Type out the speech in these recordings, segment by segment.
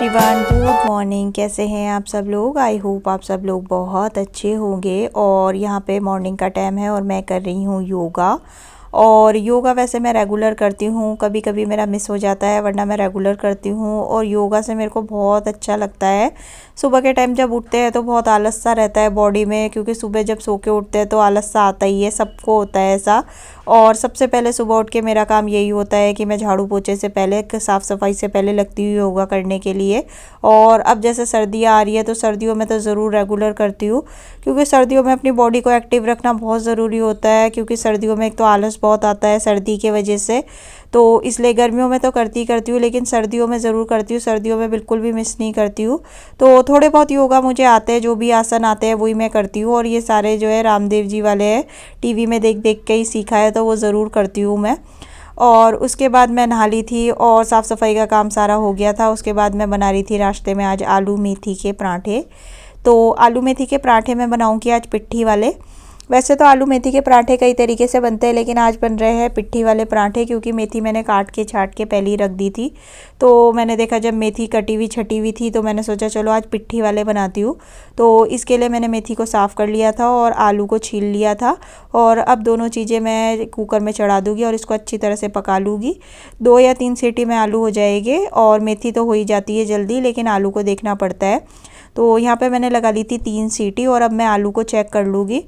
Everyone, good morning. कैसे हैं आप सब लोग? आई होप आप सब लोग बहुत अच्छे होंगे। और यहाँ पे मॉर्निंग का टाइम है और मैं कर रही हूँ योगा। और योगा वैसे मैं रेगुलर करती हूँ, कभी कभी मेरा मिस हो जाता है, वरना मैं रेगुलर करती हूँ। और योगा से मेरे को बहुत अच्छा लगता है। सुबह के टाइम जब उठते हैं तो बहुत आलस सा रहता है बॉडी में, क्योंकि सुबह जब सो के उठते हैं तो आलस सा आता ही है, सबको होता है ऐसा। और सबसे पहले सुबह उठ के मेरा काम यही होता है कि मैं झाड़ू पोछे से पहले, साफ़ सफाई से पहले लगती हूँ योगा करने के लिए। और अब जैसे सर्दियाँ आ रही है तो सर्दियों में तो ज़रूर रेगुलर करती हूँ, क्योंकि सर्दियों में अपनी बॉडी को एक्टिव रखना बहुत ज़रूरी होता है। क्योंकि सर्दियों में एक तो आलस बहुत आता है सर्दी की वजह से, तो इसलिए गर्मियों में तो करती हूँ, लेकिन सर्दियों में ज़रूर करती हूँ। सर्दियों में बिल्कुल भी मिस नहीं करती हूँ। तो थोड़े बहुत योगा मुझे आते हैं, जो भी आसन आते हैं वही मैं करती हूँ। और ये सारे जो है रामदेव जी वाले हैं, टीवी में देख देख के ही सीखा है, तो वो ज़रूर करती हूँ मैं। और उसके बाद मैं नहा ली थी और साफ़ सफाई का काम सारा हो गया था। उसके बाद मैं बना रही थी नाश्ते में आज आलू मेथी के पराठे। तो आलू मेथी के पराठे मैं बनाऊँगी आज पिट्ठी वाले। वैसे तो आलू मेथी के पराठे कई तरीके से बनते हैं, लेकिन आज बन रहे हैं पिट्ठी वाले पराठे, क्योंकि मेथी मैंने काट के छाट के पहले ही रख दी थी। तो मैंने देखा जब मेथी कटी हुई छटी हुई थी, तो मैंने सोचा चलो आज पिट्ठी वाले बनाती हूँ। तो इसके लिए मैंने मेथी को साफ़ कर लिया था और आलू को छील लिया था। और अब दोनों चीज़ें मैं कुकर में चढ़ा दूँगी और इसको अच्छी तरह से पका लूँगी। 2 या 3 सीटी में आलू हो जाएंगे। और मेथी तो हो ही जाती है जल्दी, लेकिन आलू को देखना पड़ता है। तो यहाँ पर मैंने लगा ली थी 3 सीटी और अब मैं आलू को चेक कर लूँगी।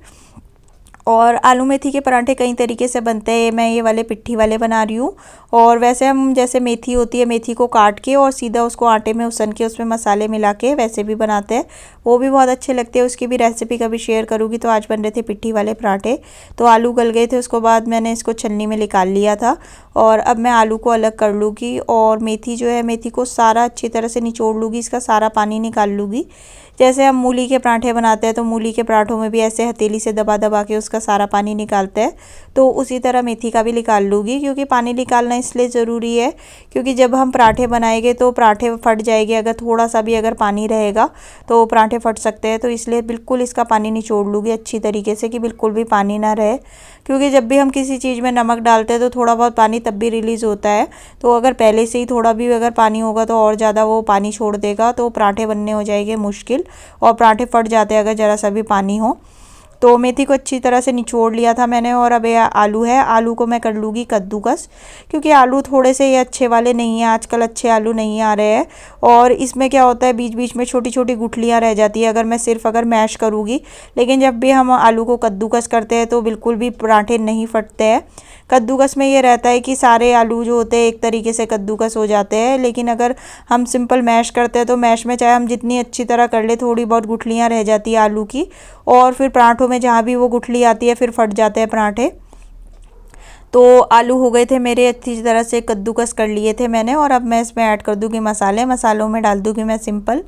और आलू मेथी के पराठे कई तरीके से बनते हैं, मैं ये वाले पिट्ठी वाले बना रही हूँ। और वैसे हम जैसे मेथी होती है, मेथी को काट के और सीधा उसको आटे में उसन के उसमें मसाले मिला के वैसे भी बनाते हैं, वो भी बहुत अच्छे लगते हैं। उसकी भी रेसिपी कभी शेयर करूँगी। तो आज बन रहे थे पिट्ठी वाले पराठे। तो आलू गल गए थे, उसके बाद मैंने इसको छन्नी में निकाल लिया था। और अब मैं आलू को अलग कर लूँगी और मेथी जो है, मेथी को सारा अच्छी तरह से निचोड़ लूँगी, इसका सारा पानी निकाल लूँगी। जैसे हम मूली के पराठे बनाते हैं, तो मूली के पराठों में भी ऐसे हथेली से दबा दबा के उसका सारा पानी निकालते हैं, तो उसी तरह मेथी का भी निकाल लूँगी। क्योंकि पानी निकालना इसलिए ज़रूरी है, क्योंकि जब हम पराठे बनाएंगे तो पराठे फट जाएंगे, अगर थोड़ा सा भी अगर पानी रहेगा तो पराठे फट सकते हैं। तो इसलिए बिल्कुल इसका पानी निचोड़ लूँगी अच्छी तरीके से, कि बिल्कुल भी पानी ना रहे। क्योंकि जब भी हम किसी चीज़ में नमक डालते हैं तो थोड़ा बहुत पानी तब भी रिलीज़ होता है। तो अगर पहले से ही थोड़ा भी अगर पानी होगा तो और ज़्यादा वो पानी छोड़ देगा, तो पराठे बनने हो जाएंगे मुश्किल और पराठे फट जाते हैं अगर ज़रा सा भी पानी हो। तो मेथी को अच्छी तरह से निचोड़ लिया था मैंने। और अब ये आलू है, आलू को मैं कर लूँगी कद्दूकस, क्योंकि आलू थोड़े से ये अच्छे वाले नहीं हैं, आजकल अच्छे आलू नहीं आ रहे हैं। और इसमें क्या होता है, बीच बीच में छोटी छोटी गुठलियाँ रह जाती है अगर मैश करूँगी। लेकिन जब भी हम आलू को कद्दूकस करते हैं तो बिल्कुल भी पराठे नहीं फटते हैं। कद्दूकस में ये रहता है कि सारे आलू जो होते हैं एक तरीके से कद्दूकस हो जाते हैं। लेकिन अगर हम सिंपल मैश करते हैं तो मैश में चाहे हम जितनी अच्छी तरह कर ले, थोड़ी बहुत गुठलियाँ रह जाती है आलू की, और फिर पराठों में जहाँ भी वो गुठली आती है फिर फट जाते हैं पराठे। तो आलू हो गए थे मेरे, अच्छी तरह से कद्दूकस कर लिए थे मैंने। और अब मैं इसमें ऐड कर दूँगी मसाले। मसालों में डाल दूँगी मैं सिंपल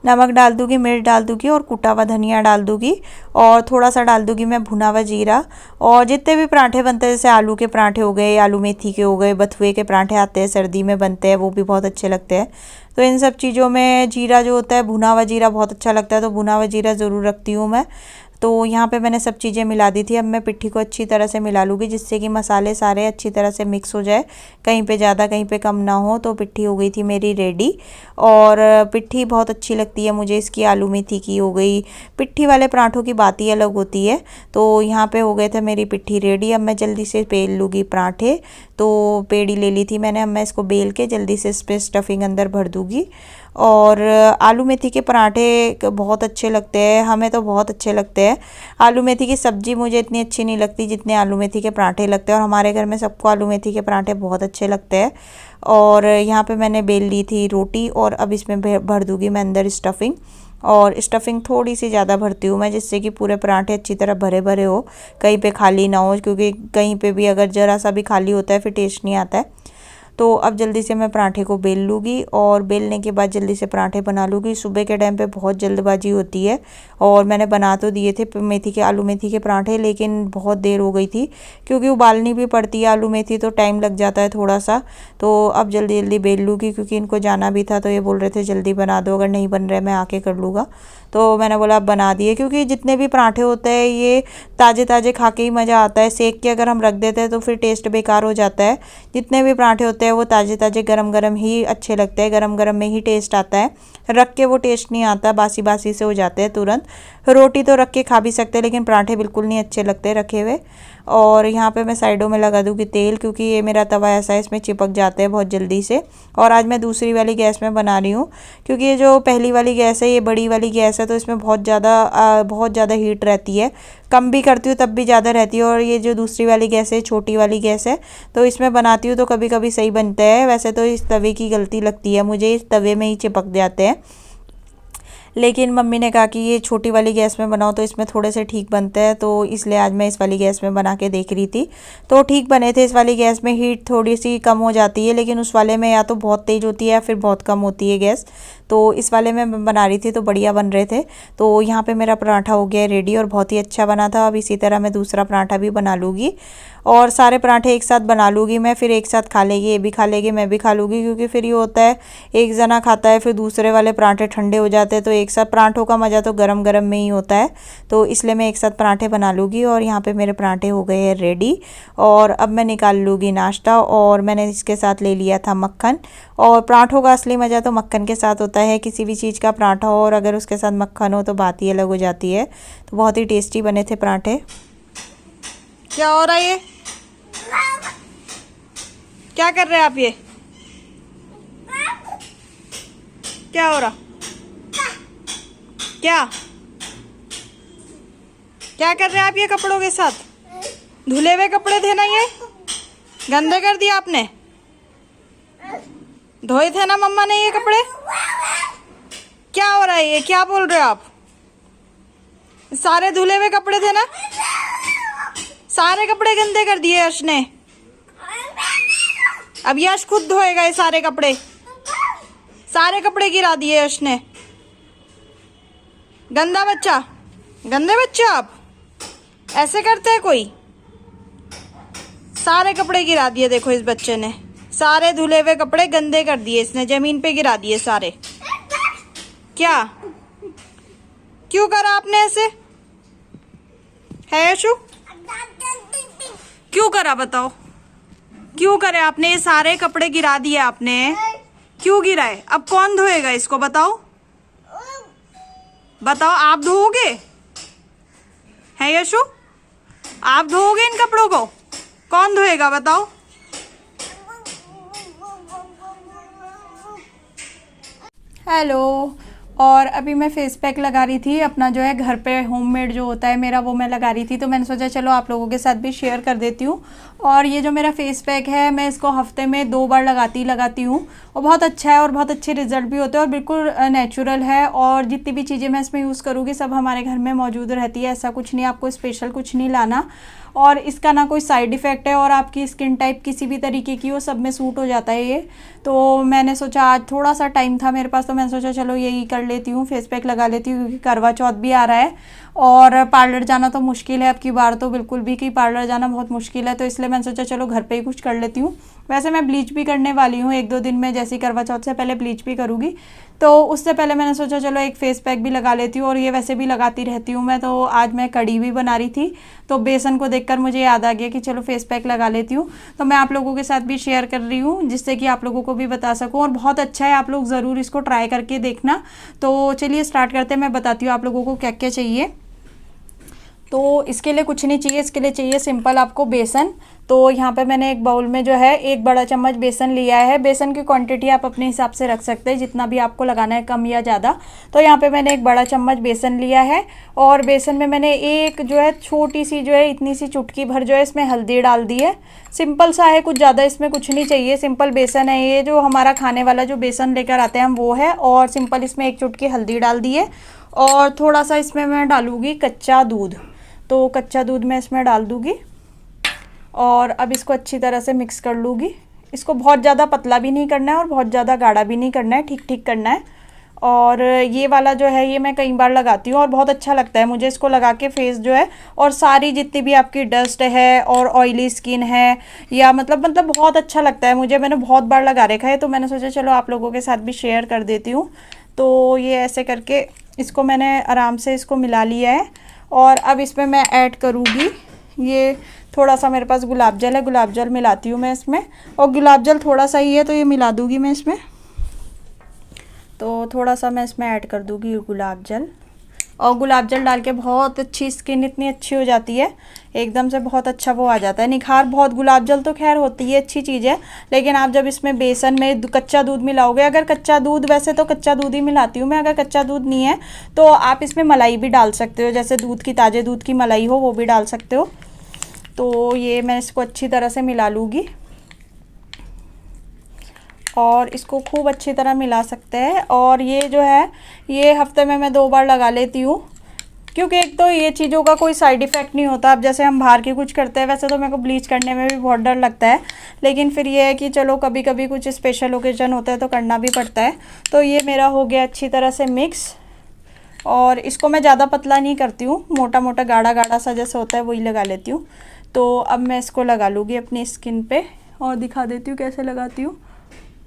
नमक डाल दूँगी, मिर्च डाल दूँगी और कुटा हुआ धनिया डाल दूँगी। और थोड़ा सा डाल दूँगी मैं भुना हुआ जीरा। और जितने भी पराठे बनते हैं, जैसे आलू के पराठे हो गए, आलू मेथी के हो गए, बथुए के पराठे आते हैं सर्दी में बनते हैं, वो भी बहुत अच्छे लगते हैं। तो इन सब चीज़ों में जीरा जो होता है, भुना हुआ जीरा बहुत अच्छा लगता है, तो भुना हुआ जीरा ज़रूर रखती हूँ मैं। तो यहाँ पे मैंने सब चीज़ें मिला दी थी। अब मैं पिट्ठी को अच्छी तरह से मिला लूँगी, जिससे कि मसाले सारे अच्छी तरह से मिक्स हो जाए, कहीं पे ज़्यादा कहीं पे कम ना हो। तो पिट्ठी हो गई थी मेरी रेडी। और पिट्ठी बहुत अच्छी लगती है मुझे, इसकी आलू मेथी की हो गई। पिट्ठी वाले पराठों की बात ही अलग होती है। तो यहाँ पे हो गए थे मेरी पिट्ठी रेडी। अब मैं जल्दी से बेल लूँगी पराठे। तो पेड़ी ले ली थी मैंने, अब मैं इसको बेल के जल्दी से इस पर स्टफिंग अंदर भर दूँगी। और आलू मेथी के पराठे बहुत अच्छे लगते हैं, हमें तो बहुत अच्छे लगते हैं। आलू मेथी की सब्ज़ी मुझे इतनी अच्छी नहीं लगती जितने आलू मेथी के पराठे लगते हैं, और हमारे घर में सबको आलू मेथी के पराठे बहुत अच्छे लगते हैं। और यहाँ पे मैंने बेल ली थी रोटी, और अब इसमें भर दूँगी मैं अंदर स्टफिंग। और स्टफिंग थोड़ी सी ज़्यादा भरती हूँ मैं, जिससे कि पूरे पराठे अच्छी तरह भरे भरे हो, कहीं पे खाली ना हो, क्योंकि कहीं पे भी अगर ज़रा सा भी खाली होता है फिर टेस्ट नहीं आता है। तो अब जल्दी से मैं पराठे को बेल लूँगी, और बेलने के बाद जल्दी से पराठे बना लूँगी। सुबह के टाइम पे बहुत जल्दबाजी होती है, और मैंने बना तो दिए थे आलू मेथी के पराठे, लेकिन बहुत देर हो गई थी, क्योंकि उबालनी भी पड़ती है आलू मेथी, तो टाइम लग जाता है थोड़ा सा। तो अब जल्दी जल्दी बेल लूँगी, क्योंकि इनको जाना भी था, तो ये बोल रहे थे जल्दी बना दो, अगर नहीं बन रहे मैं आके कर लूँगा। तो मैंने बोला अब बना दिए, क्योंकि जितने भी पराठे होते हैं ये ताज़े ताज़े खा के ही मज़ा आता है। सेक के अगर हम रख देते हैं तो फिर टेस्ट बेकार हो जाता है। जितने भी पराठे होते हैं हैं वो ताज़े ताज़े गरम गरम ही अच्छे लगते हैं, गरम गरम में ही टेस्ट आता है, रख के वो टेस्ट नहीं आता, बासी बासी से हो जाते हैं तुरंत। रोटी तो रख के खा भी सकते हैं लेकिन पराठे बिल्कुल नहीं अच्छे लगते रखे हुए। और यहाँ पे मैं साइडों में लगा दूँगी तेल, क्योंकि ये मेरा तवा ऐसा है इसमें चिपक जाते हैं बहुत जल्दी से। और आज मैं दूसरी वाली गैस में बना रही हूँ, क्योंकि ये जो पहली वाली गैस है ये बड़ी वाली गैस है, तो इसमें बहुत ज़्यादा हीट रहती है, कम भी करती हूँ तब भी ज़्यादा रहती है। और ये जो दूसरी वाली गैस है छोटी वाली गैस है, तो इसमें बनाती हूँ तो कभी कभी सही बनता है। वैसे तो इस तवे की गलती लगती है मुझे, इस तवे में ही चिपक जाते हैं, लेकिन मम्मी ने कहा कि ये छोटी वाली गैस में बनाओ तो इसमें थोड़े से ठीक बनते हैं, तो इसलिए आज मैं इस वाली गैस में बना के देख रही थी। तो ठीक बने थे। इस वाली गैस में हीट थोड़ी सी कम हो जाती है, लेकिन उस वाले में या तो बहुत तेज़ होती है या फिर बहुत कम होती है गैस। तो इस वाले में मैं बना रही थी तो बढ़िया बन रहे थे। तो यहाँ पे मेरा पराठा हो गया रेडी और बहुत ही अच्छा बना था। अब इसी तरह मैं दूसरा पराठा भी बना लूँगी और सारे पराठे एक साथ बना लूँगी मैं, फिर एक साथ खा लेगी, ये भी खा लेगी मैं भी खा लूँगी। क्योंकि फिर ये होता है एक जना खाता है फिर दूसरे वाले पराठे ठंडे हो जाते हैं, तो एक साथ पराठों का मज़ा तो गरम गरम में ही होता है। तो इसलिए मैं एक साथ पराठे बना लूँगी। और यहाँ पे मेरे पराठे हो गए हैं रेडी और अब मैं निकाल लूँगी नाश्ता। और मैंने इसके साथ ले लिया था मक्खन, और पराठों का असली मज़ा तो मक्खन के साथ होता है। किसी भी चीज़ का पराठा हो और अगर उसके साथ मक्खन हो तो बात ही अलग हो जाती है। तो बहुत ही टेस्टी बने थे पराठे। क्या हो रहा है ये? क्या कर रहे हैं आप? ये क्या हो रहा? क्या क्या कर रहे हैं आप ये कपड़ों के साथ? धुले हुए कपड़े थे ना, ये गंदे कर दिए आपने। धोए थे ना मम्मा ने ये कपड़े? क्या हो रहा है ये? क्या बोल रहे हो आप? सारे धुले हुए कपड़े थे ना, सारे कपड़े गंदे कर दिए यश ने। अब यश खुद धोएगा ये सारे कपड़े, सारे कपड़े गिरा दिए यश ने। गंदा बच्चा, गंदे बच्चे आप, ऐसे करते हैं कोई? सारे कपड़े गिरा दिए देखो इस बच्चे ने, सारे धुले हुए कपड़े गंदे कर दिए इसने, जमीन पे गिरा दिए सारे। क्या क्यों करा आपने ऐसे? है यशु, क्यों करा बताओ? क्यों करे आपने? ये सारे कपड़े गिरा दिए आपने, क्यों गिराए? अब कौन धोएगा इसको बताओ? बताओ, आप धोओगे? है यशु, आप धोओगे इन कपड़ों को? कौन धोएगा बताओ? हेलो। और अभी मैं फेस पैक लगा रही थी अपना, जो है घर पे होममेड जो होता है मेरा, वो मैं लगा रही थी। तो मैंने सोचा चलो आप लोगों के साथ भी शेयर कर देती हूँ। और ये जो मेरा फेस पैक है मैं इसको हफ्ते में 2 बार लगाती हूँ और बहुत अच्छा है और बहुत अच्छे रिजल्ट भी होते हैं और बिल्कुल नेचुरल है। और जितनी भी चीज़ें मैं इसमें यूज़ करूँगी सब हमारे घर में मौजूद रहती है, ऐसा कुछ नहीं, आपको स्पेशल कुछ नहीं लाना। और इसका ना कोई साइड इफ़ेक्ट है और आपकी स्किन टाइप किसी भी तरीके की हो, सब में सूट हो जाता है ये। तो मैंने सोचा आज थोड़ा सा टाइम था मेरे पास, तो मैंने सोचा चलो यही कर लेती हूँ, फेस पैक लगा लेती हूँ। क्योंकि करवा चौथ भी आ रहा है और पार्लर जाना तो मुश्किल है अब की बार, तो बिल्कुल भी कि पार्लर जाना बहुत मुश्किल है। तो इसलिए मैंने सोचा चलो घर पे ही कुछ कर लेती हूँ। वैसे मैं ब्लीच भी करने वाली हूँ 1-2 दिन में, जैसे करवा चौथ से पहले ब्लीच भी करूँगी। तो उससे पहले मैंने सोचा चलो एक फेस पैक भी लगा लेती हूँ, और ये वैसे भी लगाती रहती हूँ मैं। तो आज मैं कढ़ी भी बना रही थी तो बेसन को देखकर मुझे याद आ गया कि चलो फेस पैक लगा लेती हूँ। तो मैं आप लोगों के साथ भी शेयर कर रही हूँ जिससे कि आप लोगों को भी बता सकूँ, और बहुत अच्छा है, आप लोग ज़रूर इसको ट्राई करके देखना। तो चलिए स्टार्ट करते हैं, मैं बताती हूँ आप लोगों को क्या क्या चाहिए। तो इसके लिए कुछ नहीं चाहिए, इसके लिए चाहिए सिंपल आपको बेसन। तो यहाँ पे मैंने एक बाउल में जो है 1 बड़ा चम्मच बेसन लिया है। बेसन की क्वांटिटी आप अपने हिसाब से रख सकते हैं, जितना भी आपको लगाना है, कम या ज़्यादा। तो यहाँ पे मैंने 1 बड़ा चम्मच बेसन लिया है और बेसन में मैंने एक जो है छोटी सी जो है इतनी सी चुटकी भर जो है इसमें हल्दी डाल दी है। सिंपल सा है, कुछ ज़्यादा इसमें कुछ नहीं चाहिए, सिंपल बेसन है ये, जो हमारा खाने वाला जो बेसन लेकर आते हैं हम वो है। और सिंपल इसमें 1 चुटकी हल्दी डाल दी है और थोड़ा सा इसमें मैं डालूँगी कच्चा दूध। तो कच्चा दूध मैं इसमें डाल दूँगी और अब इसको अच्छी तरह से मिक्स कर लूँगी। इसको बहुत ज़्यादा पतला भी नहीं करना है और बहुत ज़्यादा गाढ़ा भी नहीं करना है, ठीक ठीक करना है। और ये वाला जो है ये मैं कई बार लगाती हूँ और बहुत अच्छा लगता है मुझे इसको लगा के फेस जो है, और सारी जितनी भी आपकी डस्ट है और ऑयली स्किन है या मतलब बहुत अच्छा लगता है मुझे। मैंने बहुत बार लगा रखा है, तो मैंने सोचा चलो आप लोगों के साथ भी शेयर कर देती हूँ। तो ये ऐसे करके इसको मैंने आराम से इसको मिला लिया है और अब इसमें मैं ऐड करूँगी ये थोड़ा सा मेरे पास गुलाब जल है, गुलाब जल मिलाती हूँ मैं इसमें। और गुलाब जल थोड़ा सा ही है तो ये मिला दूँगी मैं इसमें। तो थोड़ा सा मैं इसमें ऐड कर दूँगी गुलाब जल। और गुलाब जल डाल के बहुत अच्छी स्किन इतनी अच्छी हो जाती है, एकदम से बहुत अच्छा वो आ जाता है निखार बहुत। गुलाब जल तो खैर होती है अच्छी चीज़ है, लेकिन आप जब इसमें बेसन में कच्चा दूध मिलाओगे, अगर कच्चा दूध, वैसे तो कच्चा दूध ही मिलाती हूँ मैं, अगर कच्चा दूध नहीं है तो आप इसमें मलाई भी डाल सकते हो, जैसे दूध की, ताज़े दूध की मलाई हो वो भी डाल सकते हो। तो ये मैं इसको अच्छी तरह से मिला लूँगी और इसको खूब अच्छी तरह मिला सकते हैं। और ये जो है ये हफ्ते में मैं 2 बार लगा लेती हूँ, क्योंकि एक तो ये चीज़ों का कोई साइड इफ़ेक्ट नहीं होता। अब जैसे हम बाहर की कुछ करते हैं, वैसे तो मेरे को ब्लीच करने में भी बहुत डर लगता है, लेकिन फिर ये है कि चलो कभी कभी कुछ स्पेशल ओकेजन होता है तो करना भी पड़ता है। तो ये मेरा हो गया अच्छी तरह से मिक्स, और इसको मैं ज़्यादा पतला नहीं करती हूँ, मोटा मोटा गाढ़ा गाढ़ा सा जैसे होता है वही लगा लेती हूँ। तो अब मैं इसको लगा लूँगी अपनी स्किन पे और दिखा देती हूँ कैसे लगाती हूँ।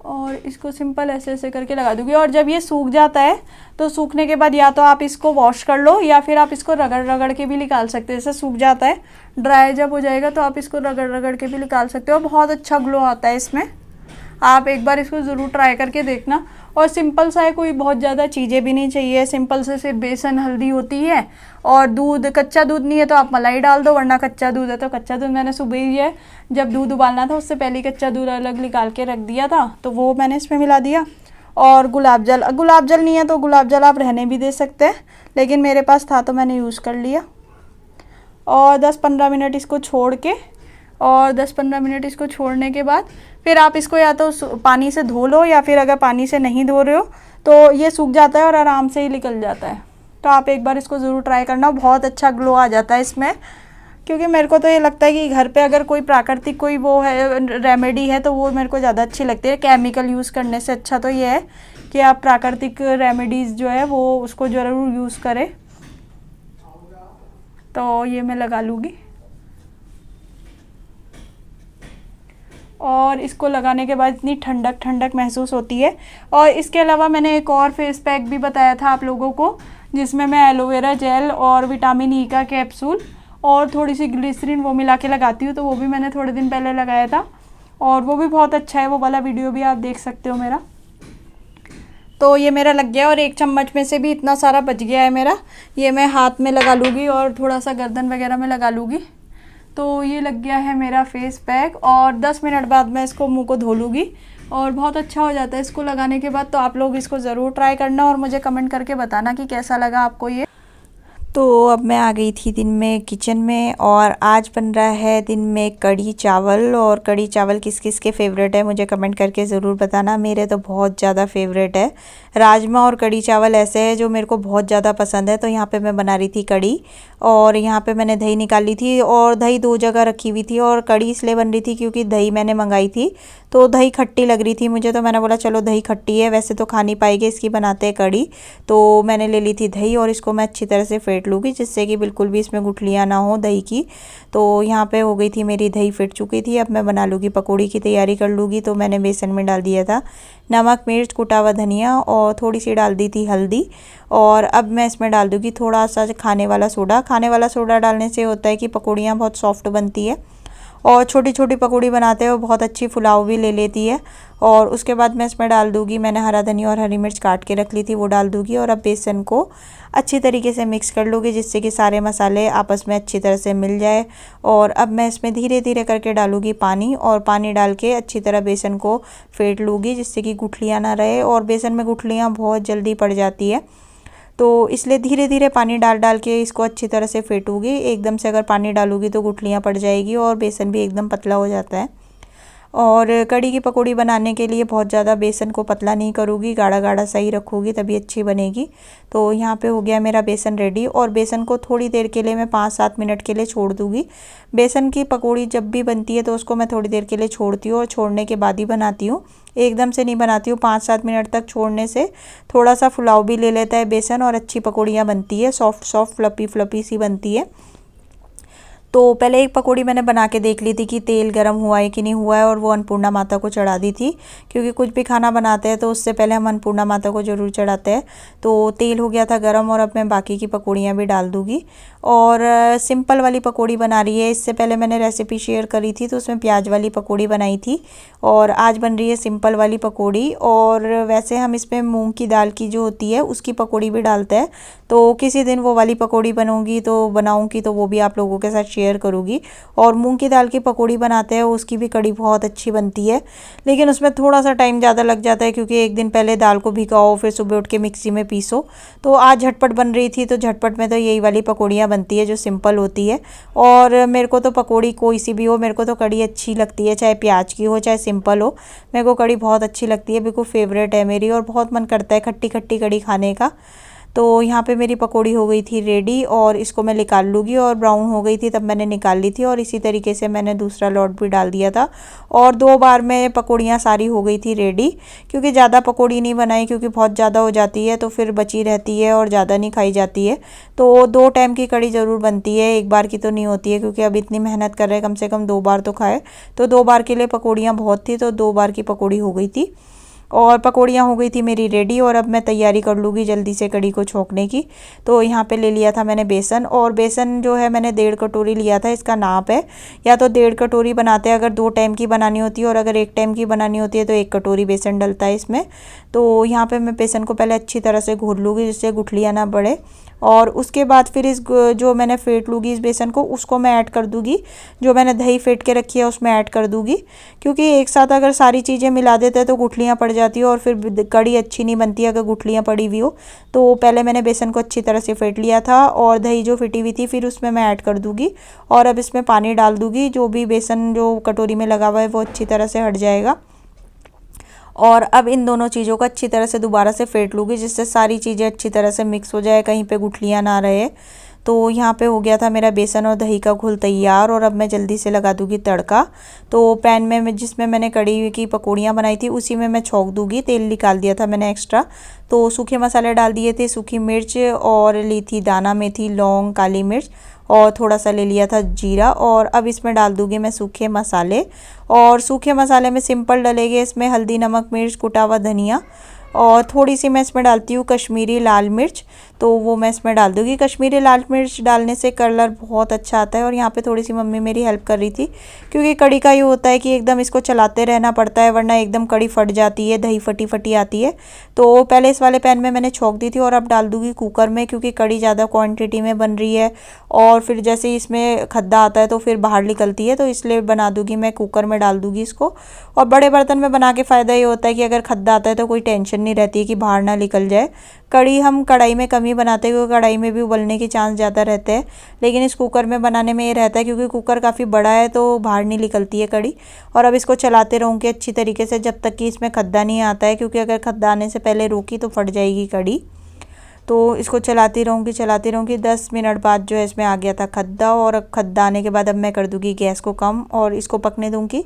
और इसको सिंपल ऐसे ऐसे करके लगा दूँगी। और जब ये सूख जाता है तो सूखने के बाद या तो आप इसको वॉश कर लो या फिर आप इसको रगड़ रगड़ के भी निकाल सकते हैं। जैसे सूख जाता है, ड्राई जब हो जाएगा तो आप इसको रगड़ रगड़ के भी निकाल सकते हो। बहुत अच्छा ग्लो आता है इसमें, आप एक बार इसको ज़रूर ट्राई करके देखना। और सिंपल सा है, कोई बहुत ज़्यादा चीज़ें भी नहीं चाहिए, सिंपल से सिर्फ बेसन, हल्दी होती है और दूध। कच्चा दूध नहीं है तो आप मलाई डाल दो, वरना कच्चा दूध है तो कच्चा दूध। मैंने सुबह ही है जब दूध उबालना था उससे पहले कच्चा दूध अलग निकाल के रख दिया था, तो वो मैंने इसमें मिला दिया। और गुलाब जल, गुलाब जल नहीं है तो गुलाब जल आप रहने भी दे सकते हैं, लेकिन मेरे पास था तो मैंने यूज़ कर लिया। और 10-15 मिनट इसको छोड़ के, और 10-15 मिनट इसको छोड़ने के बाद फिर आप इसको या तो पानी से धो लो, या फिर अगर पानी से नहीं धो रहे हो तो ये सूख जाता है और आराम से ही निकल जाता है। तो आप एक बार इसको ज़रूर ट्राई करना, बहुत अच्छा ग्लो आ जाता है इसमें। क्योंकि मेरे को तो ये लगता है कि घर पे अगर कोई प्राकृतिक कोई वो है रेमेडी है तो वो मेरे को ज़्यादा अच्छी लगती है। केमिकल यूज़ करने से अच्छा तो ये है कि आप प्राकृतिक रेमेडीज़ जो है वो उसको ज़रूर यूज़ करें। तो ये मैं लगा लूँगी, और इसको लगाने के बाद इतनी ठंडक ठंडक महसूस होती है। और इसके अलावा मैंने एक और फेस पैक भी बताया था आप लोगों को, जिसमें मैं एलोवेरा जेल और विटामिन ई का कैप्सूल और थोड़ी सी ग्लिसरीन वो मिला के लगाती हूँ। तो वो भी मैंने थोड़े दिन पहले लगाया था और वो भी बहुत अच्छा है, वो वाला वीडियो भी आप देख सकते हो मेरा। तो ये मेरा लग गया और 1 चम्मच में से भी इतना सारा बच गया है मेरा। ये मैं हाथ में लगा लूँगी और थोड़ा सा गर्दन वगैरह में लगा लूँगी। तो ये लग गया है मेरा फेस पैक, और 10 मिनट बाद मैं इसको मुंह को धो लूँगी और बहुत अच्छा हो जाता है इसको लगाने के बाद। तो आप लोग इसको ज़रूर ट्राई करना और मुझे कमेंट करके बताना कि कैसा लगा आपको ये। तो अब मैं आ गई थी दिन में किचन में, और आज बन रहा है दिन में कढ़ी चावल। और कढ़ी चावल किस किस के फेवरेट है मुझे कमेंट करके ज़रूर बताना, मेरे तो बहुत ज़्यादा फेवरेट है। राजमा और कढ़ी चावल ऐसे है जो मेरे को बहुत ज़्यादा पसंद है। तो यहाँ पे मैं बना रही थी कढ़ी, और यहाँ पे मैंने दही निकाली थी, और दही 2 जगह रखी हुई थी। और कढ़ी इसलिए बन रही थी क्योंकि दही मैंने मंगाई थी तो दही खट्टी लग रही थी मुझे, तो मैंने बोला चलो दही खट्टी है, वैसे तो खा नहीं पाएगी, इसकी बनाते हैं कढ़ी। तो मैंने ले ली थी दही और इसको मैं अच्छी तरह से फेंट लूँगी जिससे कि बिल्कुल भी इसमें गुठलियाँ ना हो दही की। तो यहाँ पे हो गई थी मेरी दही फिट चुकी थी। अब मैं बना लूँगी पकौड़ी की तैयारी कर लूँगी। तो मैंने बेसन में डाल दिया था नमक, मिर्च, कुटा हुआ धनिया और थोड़ी सी डाल दी थी हल्दी। और अब मैं इसमें डाल दूँगी थोड़ा सा खाने वाला सोडा। खाने वाला सोडा डालने से होता है कि पकौड़ियाँ बहुत सॉफ्ट बनती है, और छोटी छोटी पकौड़ी बनाते हैं वो बहुत अच्छी फुलाव भी ले लेती है। और उसके बाद मैं इसमें डाल दूँगी, मैंने हरा धनिया और हरी मिर्च काट के रख ली थी वो डाल दूँगी। और अब बेसन को अच्छी तरीके से मिक्स कर लूँगी जिससे कि सारे मसाले आपस में अच्छी तरह से मिल जाए। और अब मैं इसमें धीरे धीरे करके डालूँगी पानी, और पानी डाल के अच्छी तरह बेसन को फेंट लूँगी जिससे कि गुठलियाँ ना रहे। और बेसन में गुठलियाँ बहुत जल्दी पड़ जाती है, तो इसलिए धीरे धीरे पानी डाल डाल के इसको अच्छी तरह से फेंटूँगी। एकदम से अगर पानी डालूँगी तो गुठलियाँ पड़ जाएगी और बेसन भी एकदम पतला हो जाता है। और कढ़ी की पकौड़ी बनाने के लिए बहुत ज़्यादा बेसन को पतला नहीं करूँगी, गाढ़ा गाढ़ा सही रखूँगी तभी अच्छी बनेगी। तो यहाँ पे हो गया मेरा बेसन रेडी, और बेसन को थोड़ी देर के लिए मैं 5-7 मिनट के लिए छोड़ दूँगी। बेसन की पकौड़ी जब भी बनती है तो उसको मैं थोड़ी देर के लिए छोड़ती हूँ, और छोड़ने के बाद ही बनाती हूँ, एकदम से नहीं बनाती हूँ। 5-7 मिनट तक छोड़ने से थोड़ा सा फुलाव भी ले लेता है बेसन और अच्छी पकौड़ियाँ बनती है, सॉफ्ट सॉफ्ट फ्लपी फ्लपी सी बनती है। तो पहले एक पकौड़ी मैंने बना के देख ली थी कि तेल गर्म हुआ है कि नहीं हुआ है, और वो अन्नपूर्णा माता को चढ़ा दी थी, क्योंकि कुछ भी खाना बनाते हैं तो उससे पहले हम अन्नपूर्णा माता को ज़रूर चढ़ाते हैं। तो तेल हो गया था गर्म, और अब मैं बाकी की पकौड़ियाँ भी डाल दूँगी। और सिंपल वाली पकौड़ी बना रही है। इससे पहले मैंने रेसिपी शेयर करी थी तो उसमें प्याज वाली पकौड़ी बनाई थी, और आज बन रही है सिंपल वाली पकौड़ी। और वैसे हम इसमें मूंग की दाल की जो होती है उसकी पकौड़ी भी डालते हैं, तो किसी दिन वो वाली पकौड़ी बनाऊंगी तो वो भी आप लोगों के साथ शेयर करूँगी। और मूंग की दाल की पकौड़ी बनाते हैं उसकी भी कड़ी बहुत अच्छी बनती है, लेकिन उसमें थोड़ा सा टाइम ज़्यादा लग जाता है, क्योंकि एक दिन पहले दाल को भिगाओ, फिर सुबह उठ के मिक्सी में पीसो। तो आज झटपट बन रही थी, तो झटपट में तो यही वाली पकौड़ियाँ बनती है जो सिंपल होती है। और मेरे को तो पकौड़ी कोई सी भी हो, मेरे को तो कड़ी अच्छी लगती है, चाहे प्याज की हो चाहे सिंपल हो, मेरे को कड़ी बहुत अच्छी लगती है, बिल्कुल फेवरेट है मेरी, और बहुत मन करता है खट्टी खट्टी कड़ी खाने का। तो यहाँ पे मेरी पकौड़ी हो गई थी रेडी, और इसको मैं निकाल लूँगी, और ब्राउन हो गई थी तब मैंने निकाल ली थी, और इसी तरीके से मैंने दूसरा लॉट भी डाल दिया था, और 2 बार में पकौड़ियाँ सारी हो गई थी रेडी। क्योंकि ज़्यादा पकौड़ी नहीं बनाई, क्योंकि बहुत ज़्यादा हो जाती है तो फिर बची रहती है और ज़्यादा नहीं खाई जाती है। तो 2 टाइम की कड़ी ज़रूर बनती है, 1 बार की तो नहीं होती है, क्योंकि अब इतनी मेहनत कर रहे हैं, कम से कम 2 बार तो खाए। तो 2 बार के लिए पकौड़ियाँ बहुत थी, तो 2 बार की पकौड़ी हो गई थी, और पकौड़ियाँ हो गई थी मेरी रेडी। और अब मैं तैयारी कर लूँगी जल्दी से कड़ी को छोंकने की। तो यहाँ पे ले लिया था मैंने बेसन, और बेसन जो है मैंने 1.5 कटोरी लिया था, इसका नाप है। या तो 1.5 कटोरी बनाते हैं अगर 2 टाइम की बनानी होती है, और अगर 1 टाइम की बनानी होती है तो 1 कटोरी बेसन डलता है इसमें। तो यहाँ पे मैं बेसन को पहले अच्छी तरह से घोल लूँगी, जिससे गुठलियाँ ना बढ़े, और उसके बाद फिर इस जो मैंने फेंट लूँगी इस बेसन को, उसको मैं ऐड कर दूँगी, जो मैंने दही फेंट के रखी है उसमें ऐड कर दूँगी। क्योंकि एक साथ अगर सारी चीज़ें मिला देते हैं तो गुठलियाँ पड़ जाती है, और फिर कड़ी अच्छी नहीं बनती अगर गुठलियाँ पड़ी हुई हो। तो पहले मैंने बेसन को अच्छी तरह से फेंट लिया था, और दही जो फिटी हुई थी फिर उसमें मैं ऐड कर दूँगी, और अब इसमें पानी डाल दूँगी। जो भी बेसन जो कटोरी में लगा हुआ है वो अच्छी तरह से हट जाएगा। और अब इन दोनों चीज़ों को अच्छी तरह से दोबारा से फेंट लूँगी, जिससे सारी चीज़ें अच्छी तरह से मिक्स हो जाए, कहीं पे गुठलियाँ ना रहे। तो यहाँ पे हो गया था मेरा बेसन और दही का घोल तैयार, और अब मैं जल्दी से लगा दूँगी तड़का। तो पैन में जिसमें मैंने कड़ी की पकौड़ियाँ बनाई थी उसी में मैं छौंक दूँगी। तेल निकाल दिया था मैंने एक्स्ट्रा। तो सूखे मसाले डाल दिए थे, सूखी मिर्च, और ली थी दाना मेथी, लौंग, काली मिर्च, और थोड़ा सा ले लिया था जीरा। और अब इसमें डाल दूँगी मैं सूखे मसाले, और सूखे मसाले में सिंपल डलेंगे इसमें हल्दी, नमक, मिर्च, कुटा हुआ धनिया, और थोड़ी सी मैं इसमें डालती हूँ कश्मीरी लाल मिर्च। तो वो मैं इसमें डाल दूँगी। कश्मीरी लाल मिर्च डालने से कलर बहुत अच्छा आता है। और यहाँ पे थोड़ी सी मम्मी मेरी हेल्प कर रही थी, क्योंकि कड़ी का ये होता है कि एकदम इसको चलाते रहना पड़ता है, वरना एकदम कड़ी फट जाती है, दही फटी फटी आती है। तो पहले इस वाले पैन में मैंने छोंक दी थी, और अब डाल दूँगी कुकर में, क्योंकि कड़ी ज़्यादा क्वान्टिटी में बन रही है, और फिर जैसे ही इसमें खद्दा आता है तो फिर बाहर निकलती है, तो इसलिए बना दूँगी मैं कुकर में डाल दूँगी इसको। और बड़े बर्तन में बना के फ़ायदा ये होता है कि अगर खद्दा आता है तो कोई टेंशन नहीं रहती है कि बाहर ना निकल जाए। कड़ी हम कढ़ाई में कम ही बनाते हैं, क्योंकि कढ़ाई में भी उबलने के चांस ज़्यादा रहते हैं, लेकिन इस कुकर में बनाने में ये रहता है क्योंकि कुकर काफ़ी बड़ा है तो बाहर नहीं निकलती है कड़ी। और अब इसको चलाते रहूँगी अच्छी तरीके से जब तक कि इसमें खद्दा नहीं आता है, क्योंकि अगर खद्दा आने से पहले रोकी तो फट जाएगी कड़ी। तो इसको चलाती रहूँगी। 10 मिनट बाद जो है इसमें आ गया था खद्दा, और खद्दा आने के बाद अब मैं कर दूँगी गैस को कम, और इसको पकने दूँगी।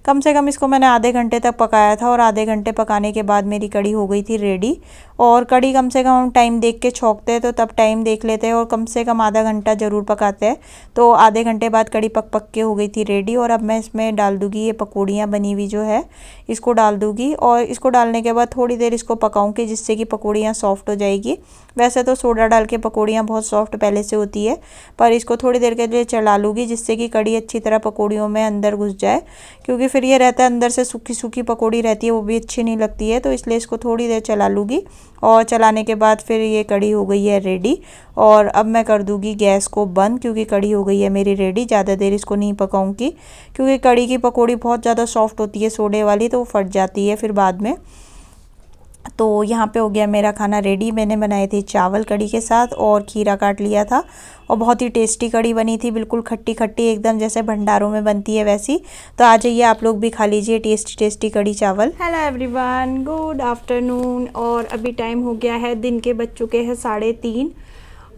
कम से कम इसको मैंने आधे घंटे तक पकाया था, और आधे घंटे पकाने के बाद मेरी कड़ी हो गई थी रेडी। और कड़ी कम से कम हम टाइम देख के छौंकते हैं, तो तब टाइम देख लेते हैं, और कम से कम आधा घंटा ज़रूर पकाते हैं। तो आधे घंटे बाद कड़ी पक के हो गई थी रेडी। और अब मैं इसमें डाल दूँगी ये पकौड़ियाँ बनी हुई जो है, इसको डाल दूँगी। और इसको डालने के बाद थोड़ी देर इसको पकाऊँगी, जिससे कि पकौड़ियाँ सॉफ्ट हो जाएगी। वैसे तो सोडा डाल के पकौड़ियाँ बहुत सॉफ्ट पहले से होती है, पर इसको थोड़ी देर के लिए चला लूँगी, जिससे कि कड़ी अच्छी तरह पकौड़ियों में अंदर घुस जाए, क्योंकि फिर ये रहता है अंदर से सूखी सूखी पकौड़ी रहती है, वो भी अच्छी नहीं लगती है। तो इसलिए इसको थोड़ी देर चला लूँगी, और चलाने के बाद फिर ये कड़ी हो गई है रेडी। और अब मैं कर दूँगी गैस को बंद, क्योंकि कड़ी हो गई है मेरी रेडी। ज़्यादा देर इसको नहीं पकाऊँगी, क्योंकि कड़ी की पकौड़ी बहुत ज़्यादा सॉफ्ट होती है सोडे वाली, तो वो फट जाती है फिर बाद में। तो यहाँ पे हो गया मेरा खाना रेडी। मैंने बनाए थे चावल कड़ी के साथ, और खीरा काट लिया था, और बहुत ही टेस्टी कड़ी बनी थी, बिल्कुल खट्टी खट्टी एकदम जैसे भंडारों में बनती है वैसी। तो आ जाइए आप लोग भी खा लीजिए टेस्टी टेस्टी कड़ी चावल। Hello everyone, good afternoon. और अभी टाइम हो गया है, दिन के बज चुके हैं 3:30,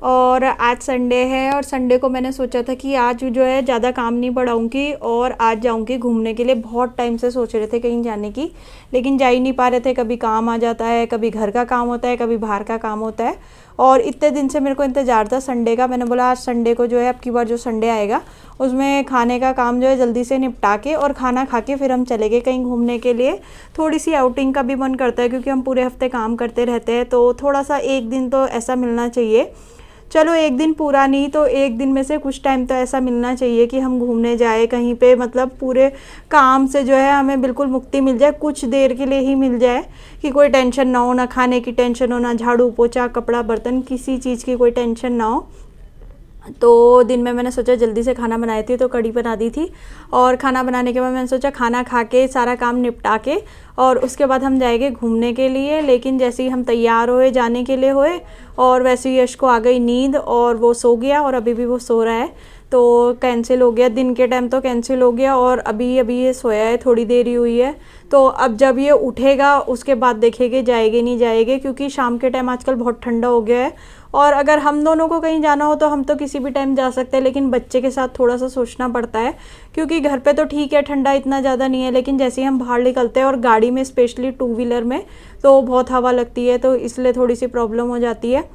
और आज संडे है। और संडे को मैंने सोचा था कि आज जो है ज़्यादा काम नहीं बढ़ाऊँगी, और आज जाऊँगी घूमने के लिए। बहुत टाइम से सोच रहे थे कहीं जाने की, लेकिन जा ही नहीं पा रहे थे। कभी काम आ जाता है, कभी घर का काम होता है, कभी बाहर का काम होता है। और इतने दिन से मेरे को इंतज़ार था संडे का। मैंने बोला आज संडे को जो है, अब की बार जो संडे आएगा उसमें खाने का काम जो है जल्दी से निपटा के और खाना खा के फिर हम चले गए कहीं घूमने के लिए। थोड़ी सी आउटिंग का भी मन करता है क्योंकि हम पूरे हफ्ते काम करते रहते हैं, तो थोड़ा सा एक दिन तो ऐसा मिलना चाहिए। चलो एक दिन पूरा नहीं तो एक दिन में से कुछ टाइम तो ऐसा मिलना चाहिए कि हम घूमने जाए कहीं पे, मतलब पूरे काम से जो है हमें बिल्कुल मुक्ति मिल जाए, कुछ देर के लिए ही मिल जाए कि कोई टेंशन ना हो, ना खाने की टेंशन हो, ना झाड़ू पोछा कपड़ा बर्तन किसी चीज़ की कोई टेंशन ना हो। तो दिन में मैंने सोचा जल्दी से खाना बनाई थी तो कढ़ी बना दी थी, और खाना बनाने के बाद मैंने सोचा खाना खा के सारा काम निपटा के और उसके बाद हम जाएंगे घूमने के लिए। लेकिन जैसे ही हम तैयार हुए जाने के लिए हुए और वैसे ही यश को आ गई नींद और वो सो गया, और अभी भी वो सो रहा है, तो कैंसिल हो गया। दिन के टाइम तो कैंसिल हो गया और अभी अभी ये सोया है, थोड़ी देर ही हुई है। तो अब जब ये उठेगा उसके बाद देखेंगे जाएंगे नहीं जाएंगे, क्योंकि शाम के टाइम आजकल बहुत ठंडा हो गया है। और अगर हम दोनों को कहीं जाना हो तो हम तो किसी भी टाइम जा सकते हैं, लेकिन बच्चे के साथ थोड़ा सा सोचना पड़ता है, क्योंकि घर पे तो ठीक है ठंडा इतना ज़्यादा नहीं है, लेकिन जैसे ही हम बाहर निकलते हैं और गाड़ी में स्पेशली टू व्हीलर में तो बहुत हवा लगती है, तो इसलिए थोड़ी सी प्रॉब्लम हो जाती है।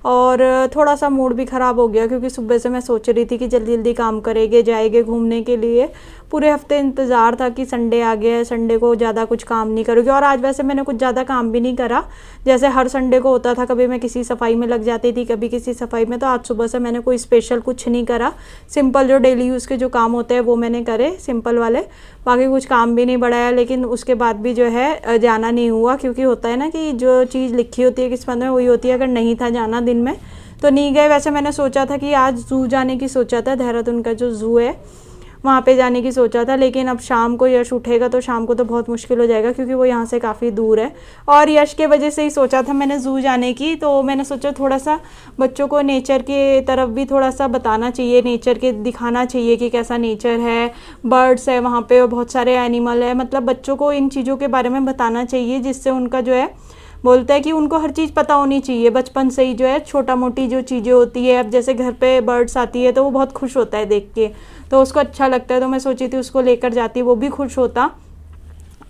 और थोड़ा सा मूड भी ख़राब हो गया क्योंकि सुबह से मैं सोच रही थी कि जल्दी जल्दी काम करेंगे जाएंगे घूमने के लिए। पूरे हफ्ते इंतज़ार था कि संडे आ गया है, संडे को ज़्यादा कुछ काम नहीं करूँगी। और आज वैसे मैंने कुछ ज़्यादा काम भी नहीं करा, जैसे हर संडे को होता था, कभी मैं किसी सफाई में लग जाती थी कभी किसी सफाई में। तो आज सुबह से मैंने कोई स्पेशल कुछ नहीं करा, सिंपल जो डेली यूज़ के जो काम होते हैं वो मैंने करे सिंपल वाले, बाकी कुछ काम भी नहीं बढ़ाया। लेकिन उसके बाद भी जो है जाना नहीं हुआ, क्योंकि होता है ना कि जो चीज़ लिखी होती है किस्मत में वही होती है। अगर नहीं था जाना दिन में तो नहीं गए। वैसे मैंने सोचा था कि आज ज़ू जाने की सोचा था, देहरादून का जो ज़ू है वहाँ पे जाने की सोचा था, लेकिन अब शाम को यश उठेगा तो शाम को तो बहुत मुश्किल हो जाएगा क्योंकि वो यहाँ से काफ़ी दूर है। और यश के वजह से ही सोचा था मैंने ज़ू जाने की, तो मैंने सोचा थोड़ा सा बच्चों को नेचर के तरफ भी थोड़ा सा बताना चाहिए, नेचर के दिखाना चाहिए कि कैसा नेचर है, बर्ड्स है वहाँ पे, बहुत सारे एनिमल है, मतलब बच्चों को इन चीज़ों के बारे में बताना चाहिए, जिससे उनका जो है बोलता है कि उनको हर चीज़ पता होनी चाहिए बचपन से ही, जो है छोटा मोटी जो चीज़ें होती है। अब जैसे घर पे बर्ड्स आती है तो वो बहुत खुश होता है देख के, तो उसको अच्छा लगता है। तो मैं सोची थी उसको लेकर जाती, वो भी खुश होता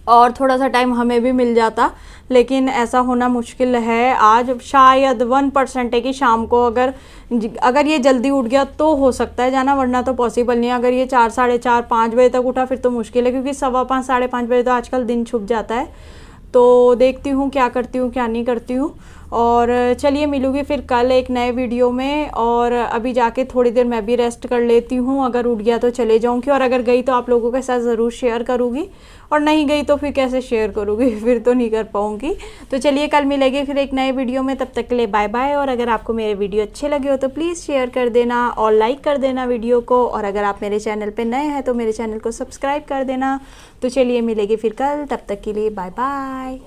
और थोड़ा सा टाइम हमें भी मिल जाता, लेकिन ऐसा होना मुश्किल है। आज शायद 1% है कि शाम को अगर ये जल्दी उठ गया तो हो सकता है जाना, वरना तो पॉसिबल नहीं है। अगर ये 4, साढ़े 4, 5 बजे तक उठा फिर तो मुश्किल है, क्योंकि 5:15, साढ़े 5 बजे तो आजकल दिन छुप जाता है। तो देखती हूँ क्या करती हूँ क्या नहीं करती हूँ। और चलिए मिलूँगी फिर कल एक नए वीडियो में, और अभी जाके थोड़ी देर मैं भी रेस्ट कर लेती हूँ। अगर उठ गया तो चले जाऊँगी, और अगर गई तो आप लोगों के साथ ज़रूर शेयर करूँगी, और नहीं गई तो फिर कैसे शेयर करूँगी, फिर तो नहीं कर पाऊँगी। तो चलिए कल मिलेंगे फिर एक नए वीडियो में, तब तक के लिए बाय बाय। और अगर आपको मेरे वीडियो अच्छे लगे हो तो प्लीज़ शेयर कर देना और लाइक कर देना वीडियो को, और अगर आप मेरे चैनल पर नए हैं तो मेरे चैनल को सब्सक्राइब कर देना। तो चलिए मिलेंगे फिर कल, तब तक के लिए बाय बाय।